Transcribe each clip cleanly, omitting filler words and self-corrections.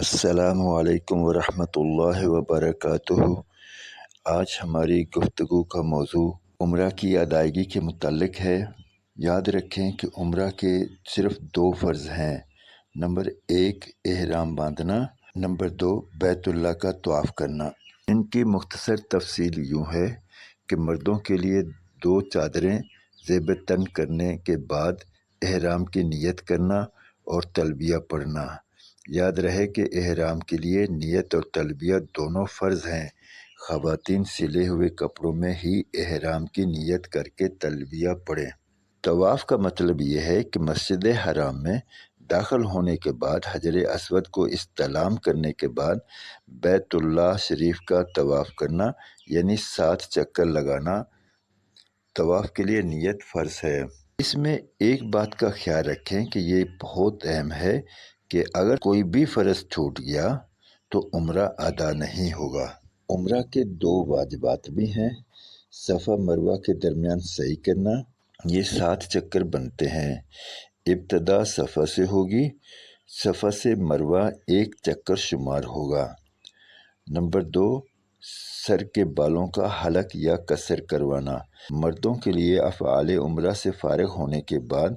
السلام علیکم ورحمۃ اللہ وبرکاتہ۔ آج ہماری گفتگو کا موضوع عمرہ کی ادائیگی کے متعلق ہے۔ یاد رکھیں کہ عمرہ کے صرف 2 فرض ہیں۔ نمبر 1 احرام باندھنا، نمبر 2 بیت اللہ کا طواف کرنا۔ ان کی مختصر تفصیل یوں ہے کہ مردوں کے لیے 2 چادریں زیب تن کرنے کے بعد احرام کی نیت کرنا اور تلبیہ پڑھنا۔ یاد رہے کہ احرام کے لیے نیت اور تلبیہ دونوں فرض ہیں۔ خواتین سلے ہوئے کپڑوں میں ہی احرام کی نیت کر کے تلبیہ پڑھیں۔ طواف کا مطلب یہ ہے کہ مسجد حرام میں داخل ہونے کے بعد حجر اسود کو استلام کرنے کے بعد بیت اللہ شریف کا طواف کرنا، یعنی 7 چکر لگانا طواف کے لیے نیت فرض ہے۔ اس میں ایک بات کا خیال رکھیں کہ یہ بہت اہم ہے کہ اگر کوئی بھی فرض چھوٹ گیا تو عمرہ ادا نہیں ہوگا۔ عمرہ کے 2 واجبات بھی ہیں۔ صفا مروہ کے درمیان سعی کرنا، یہ 7 چکر بنتے ہیں۔ ابتدا صفا سے ہوگی، صفا سے مروہ 1 چکر شمار ہوگا۔ نمبر 2 سر کے بالوں کا حلق یا قصر کروانا۔ مردوں کے لیے افعال عمرہ سے فارغ ہونے کے بعد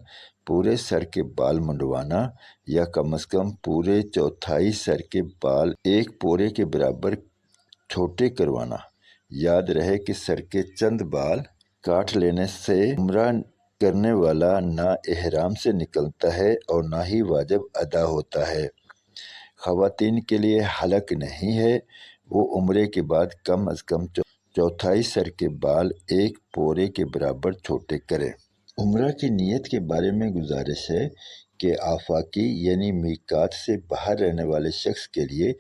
پورے سر کے بال منڈوانا یا کم از کم پورے چوتھائی سر کے بال 1 پورے کے برابر چھوٹے کروانا۔ یاد رہے کہ سر کے چند بال کاٹ لینے سے عمرہ کرنے والا نہ احرام سے نکلتا ہے اور نہ ہی واجب ادا ہوتا ہے۔ خواتین کے لیے حلق نہیں ہے، وہ عمرے کے بعد کم از کم چوتھائی سر کے بال 1 پورے کے برابر چھوٹے کریں۔ عمرہ کی نیت کے بارے میں گزارش ہے کہ آفاقی یعنی میقات سے باہر رہنے والے شخص کے لیے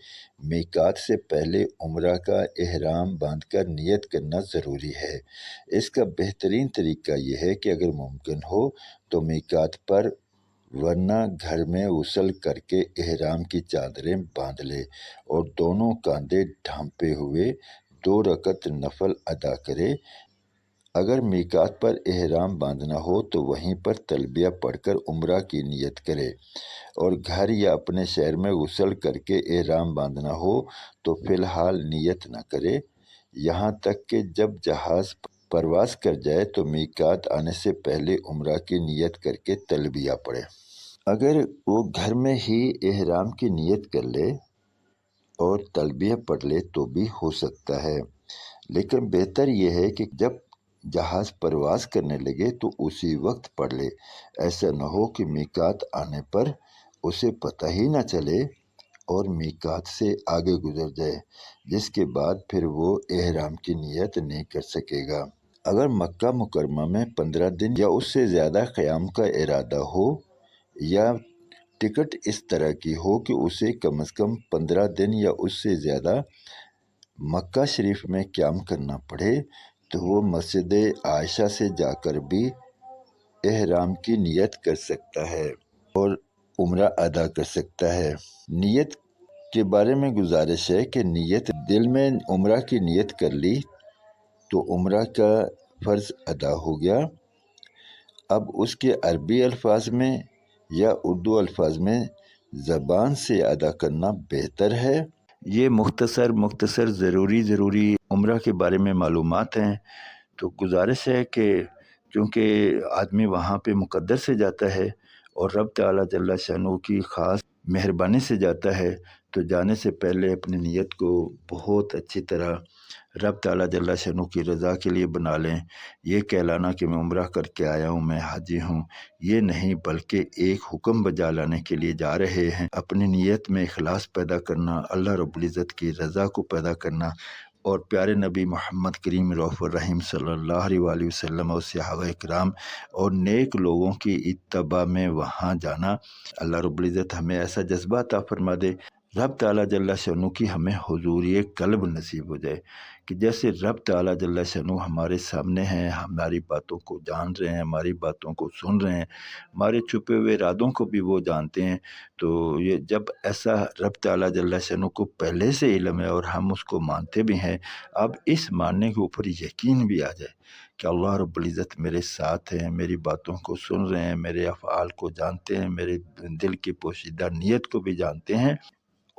میقات سے پہلے عمرہ کا احرام باندھ کر نیت کرنا ضروری ہے۔ اس کا بہترین طریقہ یہ ہے کہ اگر ممکن ہو تو میقات پر، ورنہ گھر میں غسل کر کے احرام کی چادریں باندھ لے اور دونوں کاندھے ڈھانپے ہوئے 2 رکعت نفل ادا کرے۔ اگر میقات پر احرام باندھنا ہو تو وہیں پر تلبیہ پڑھ کر عمرہ کی نیت کرے، اور گھر یا اپنے شہر میں غسل کر کے احرام باندھنا ہو تو فی الحال نیت نہ کرے، یہاں تک کہ جب جہاز پرواز کر جائے تو میقات آنے سے پہلے عمرہ کی نیت کر کے تلبیہ پڑھے۔ اگر وہ گھر میں ہی احرام کی نیت کر لے اور تلبیہ پڑھ لے تو بھی ہو سکتا ہے، لیکن بہتر یہ ہے کہ جب جہاز پرواز کرنے لگے تو اسی وقت پڑھ لے۔ ایسا نہ ہو کہ میقات آنے پر اسے پتہ ہی نہ چلے اور میقات سے آگے گزر جائے، جس کے بعد پھر وہ احرام کی نیت نہیں کر سکے گا۔ اگر مکہ مکرمہ میں 15 دن یا اس سے زیادہ قیام کا ارادہ ہو، یا ٹکٹ اس طرح کی ہو کہ اسے کم از کم 15 دن یا اس سے زیادہ مکہ شریف میں قیام کرنا پڑے، تو وہ مسجد عائشہ سے جا کر بھی احرام کی نیت کر سکتا ہے اور عمرہ ادا کر سکتا ہے۔ نیت کے بارے میں گزارش ہے کہ نیت دل میں عمرہ کی نیت کر لی تو عمرہ کا فرض ادا ہو گیا۔ اب اس کے عربی الفاظ میں یا اردو الفاظ میں زبان سے ادا کرنا بہتر ہے۔ یہ مختصر ضروری عمرہ کے بارے میں معلومات ہیں، تو گزارش ہے کہ چونکہ آدمی وہاں پہ مقدر سے جاتا ہے اور رب تعالیٰ جل شانہ کی خاص مہربانی سے جاتا ہے، تو جانے سے پہلے اپنی نیت کو بہت اچھی طرح رب تعالیٰ جل شانہ کی رضا کے لیے بنا لیں۔ یہ کہلانا کہ میں عمرہ کر کے آیا ہوں، میں حاجی ہوں، یہ نہیں، بلکہ ایک حکم بجا لانے کے لیے جا رہے ہیں۔ اپنی نیت میں اخلاص پیدا کرنا، اللہ رب العزت کی رضا کو پیدا کرنا، اور پیارے نبی محمد کریم رؤوف الرحیم صلی اللہ علیہ وآلہ وسلم اور صحابہ کرام اور نیک لوگوں کی اتباع میں وہاں جانا۔ اللہ رب العزت ہمیں ایسا جذبہ عطا فرما دے، رب تعالیٰ جل شانہ کی ہمیں حضوری قلب نصیب ہو جائے کہ جیسے رب تعالیٰ جل شانہ ہمارے سامنے ہیں، ہماری باتوں کو جان رہے ہیں، ہماری باتوں کو سن رہے ہیں، ہمارے چھپے ہوئے ارادوں کو بھی وہ جانتے ہیں۔ تو یہ جب ایسا رب تعالیٰ جل شانہ کو پہلے سے علم ہے اور ہم اس کو مانتے بھی ہیں، اب اس ماننے کے اوپر یقین بھی آ جائے کہ اللہ رب العزت میرے ساتھ ہیں، میری باتوں کو سن رہے ہیں، میرے افعال کو جانتے ہیں، میرے دل کی پوشیدہ نیت کو بھی جانتے ہیں،